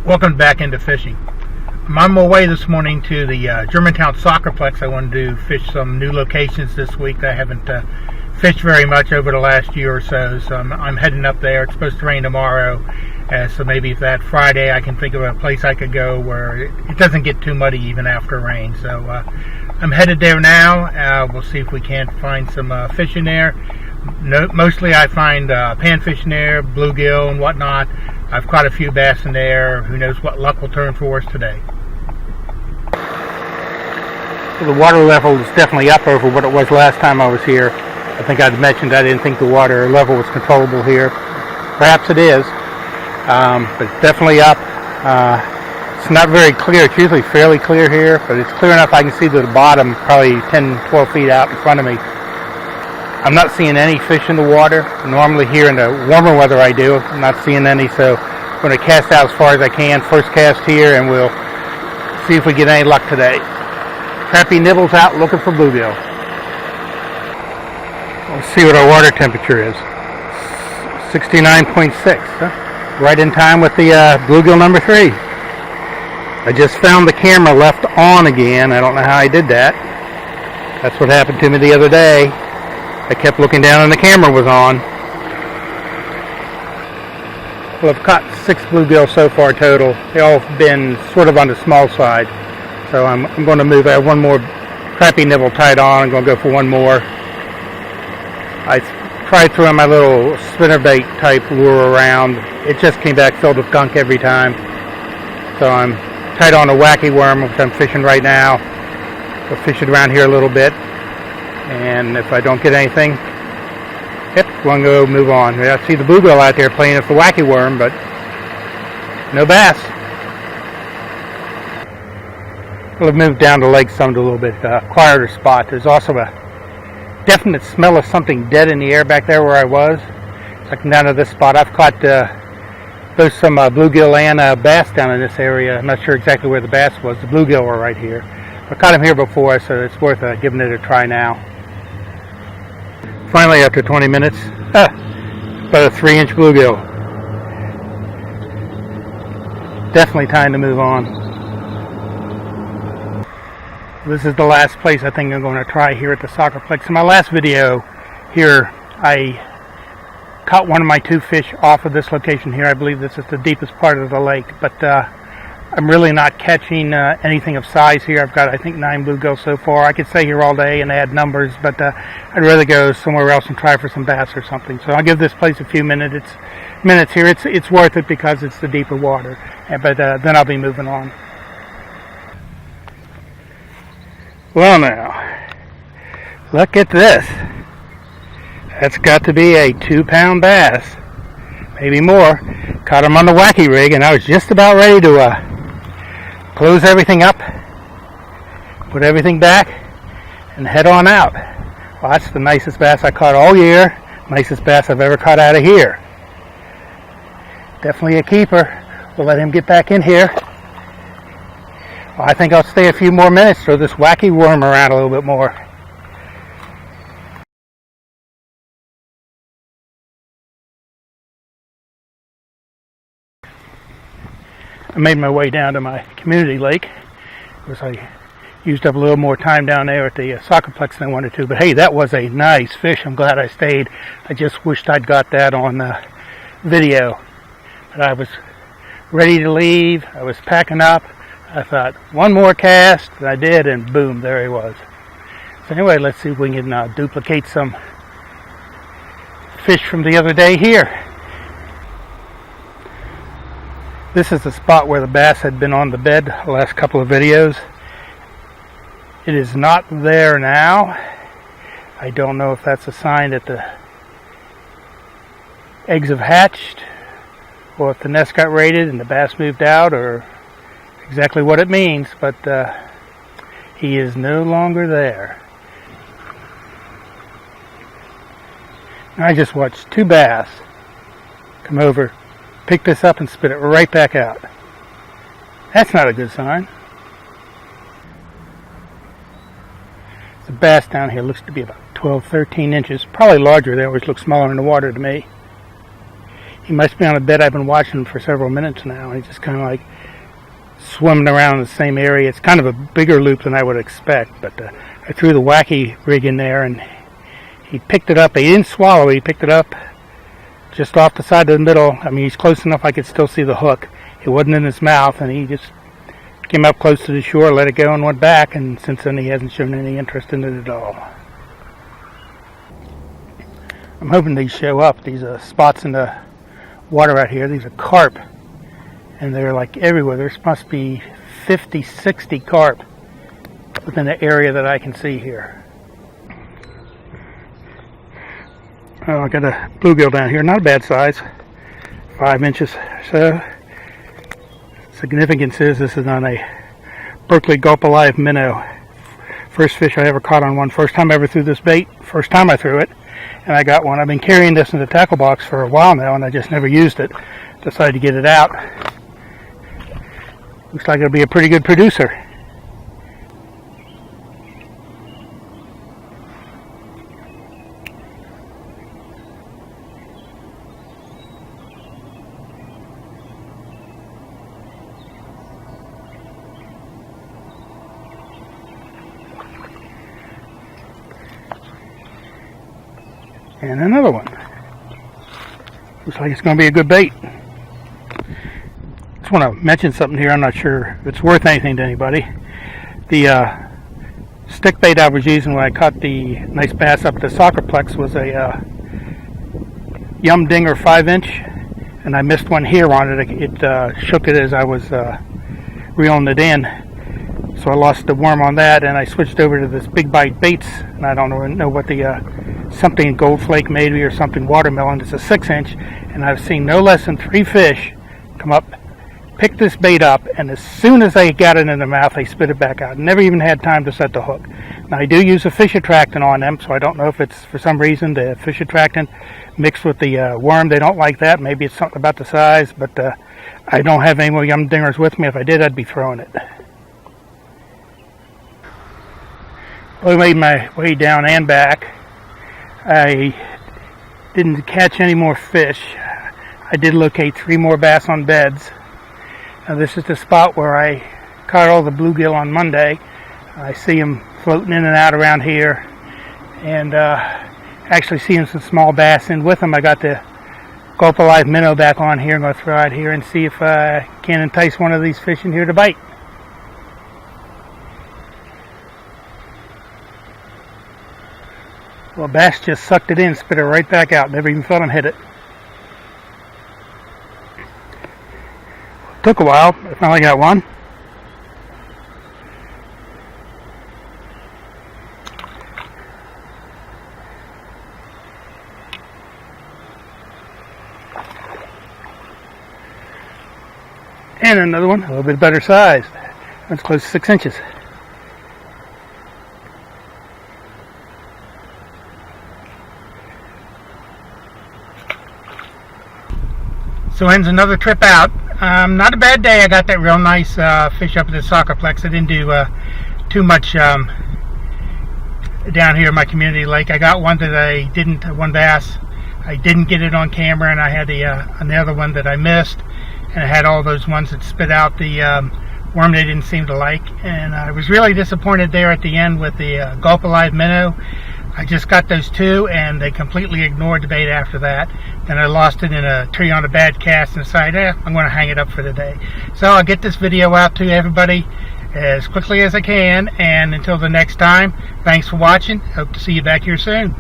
Welcome back into fishing. I'm on my way this morning to the Germantown Soccerplex. I wanted to fish some new locations this week. I haven't fished very much over the last year or so, so I'm heading up there. It's supposed to rain tomorrow, so maybe if that Friday I can think of a place I could go where it doesn't get too muddy even after rain. So I'm headed there now. We'll see if we can't find some fish in there. Mostly I find panfish in there, bluegill and whatnot. I've caught a few bass in there. Who knows what luck will turn for us today. Well, the water level is definitely up over what it was last time I was here. I think I'd mentioned I didn't think the water level was controllable here. Perhaps it is, but it's definitely up. It's not very clear. It's usually fairly clear here, but it's clear enough I can see to the bottom, probably 10-12 feet out in front of me. I'm not seeing any fish in the water. Normally here in the warmer weather I do. I'm not seeing any, so I'm going to cast out as far as I can. First cast here, and we'll see if we get any luck today. Crappie nibbles out looking for bluegill. Let's see what our water temperature is. 69.6. Right in time with the bluegill number 3. I just found the camera left on again. I don't know how I did that. That's what happened to me the other day. I kept looking down and the camera was on. Well, I've caught 6 bluegill so far total. They all have been sort of on the small side. So I'm going to move. I have one more crappie nibble tied on. I'm going to go for one more. I tried throwing my little spinnerbait type lure around. It just came back filled with gunk every time. So I'm tied on a wacky worm, which I'm fishing right now. I'll fish it around here a little bit. And if I don't get anything, yep, I'm going to go move on. I see the bluegill out there playing with the wacky worm, but no bass. We'll move down the lake some to a little bit quieter spot. There's also a definite smell of something dead in the air back there where I was. So I come down to this spot. I've caught both some bluegill and bass down in this area. I'm not sure exactly where the bass was. The bluegill were right here. I caught them here before, so it's worth giving it a try now. Finally, after 20 minutes, about a 3-inch bluegill. Definitely time to move on. This is the last place I think I'm going to try here at the Soccerplex. In my last video here, I caught one of my 2 fish off of this location here. I believe this is the deepest part of the lake, but I'm really not catching anything of size here. I've got, I think, 9 bluegill so far. I could stay here all day and add numbers, but I'd rather go somewhere else and try for some bass or something. So I'll give this place a few minutes here. It's worth it because it's the deeper water, but then I'll be moving on. Well now, look at this. That's got to be a 2-pound bass, maybe more. Caught him on the wacky rig, and I was just about ready to close everything up, put everything back, and head on out. Well, that's the nicest bass I caught all year. Nicest bass I've ever caught out of here. Definitely a keeper. We'll let him get back in here. Well, I think I'll stay a few more minutes, throw this wacky worm around a little bit more. I made my way down to my community lake. Of course, I used up a little more time down there at the Soccerplex than I wanted to. But hey, that was a nice fish. I'm glad I stayed. I just wished I'd got that on video. But I was ready to leave. I was packing up. I thought, one more cast. And I did, and boom, there he was. So anyway, let's see if we can duplicate some fish from the other day here. This is the spot where the bass had been on the bed the last couple of videos. It is not there now. I don't know if that's a sign that the eggs have hatched, or if the nest got raided and the bass moved out, or exactly what it means, but he is no longer there. I just watched 2 bass come over, pick this up and spit it right back out. That's not a good sign. The bass down here looks to be about 12-13 inches, probably larger. They always look smaller in the water to me. He must be on a bed. I've been watching him for several minutes now. He's just kind of like swimming around in the same area. It's kind of a bigger loop than I would expect, but I threw the wacky rig in there and he picked it up. He didn't swallow it. He picked it up just off the side of the middle. I mean, he's close enough I could still see the hook. It wasn't in his mouth, and he just came up close to the shore, let it go, and went back, and since then he hasn't shown any interest in it at all. I'm hoping these show up, these spots in the water out here. These are carp, and they're like everywhere. There must be 50, 60 carp within the area that I can see here. Oh, I got a bluegill down here, not a bad size, 5 inches or so. Significance is this is on a Berkley Gulp Alive Minnow. First fish I ever caught on one. First time I ever threw this bait. First time I threw it, and I got one. I've been carrying this in the tackle box for a while now, and I just never used it. Decided to get it out. Looks like it'll be a pretty good producer. And another one. Looks like it's going to be a good bait. Just want to mention something here. I'm not sure if it's worth anything to anybody. The stick bait I was using when I caught the nice bass up at the Soccerplex was a Yum Dinger 5-inch, and I missed one here on it. It shook it as I was reeling it in. So I lost the worm on that, and I switched over to this Big Bite Baits, and I don't know what the something gold flake maybe or something watermelon. It's a 6-inch, and I've seen no less than 3 fish come up, pick this bait up, and as soon as they got it in their mouth, they spit it back out. Never even had time to set the hook. Now I do use a fish attractant on them, so I don't know if it's for some reason the fish attractant mixed with the worm. They don't like that. Maybe it's something about the size, but I don't have any more Yum Dingers with me. If I did, I'd be throwing it. Well, I made my way down and back. I didn't catch any more fish. I did locate 3 more bass on beds. Now this is the spot where I caught all the bluegill on Monday. I see them floating in and out around here, and actually seeing some small bass in with them. I got the Gulp Alive Minnow back on here. I'm going to throw out here and see if I can entice one of these fish in here to bite. Well, bass just sucked it in, spit it right back out. Never even felt him hit it. Took a while, but I finally got one. And another one, a little bit better size. That's close to 6 inches. So ends another trip out. Not a bad day. I got that real nice fish up at the Soccerplex. I didn't do too much down here in my community lake. I got one that I didn't, one bass. I didn't get it on camera, and I had another one that I missed, and I had all those ones that spit out the worm they didn't seem to like. And I was really disappointed there at the end with the Gulp Alive Minnow. I just got those 2, and they completely ignored the bait after that. Then I lost it in a tree on a bad cast and decided, I'm going to hang it up for the day. So I'll get this video out to everybody as quickly as I can, and until the next time, thanks for watching. Hope to see you back here soon.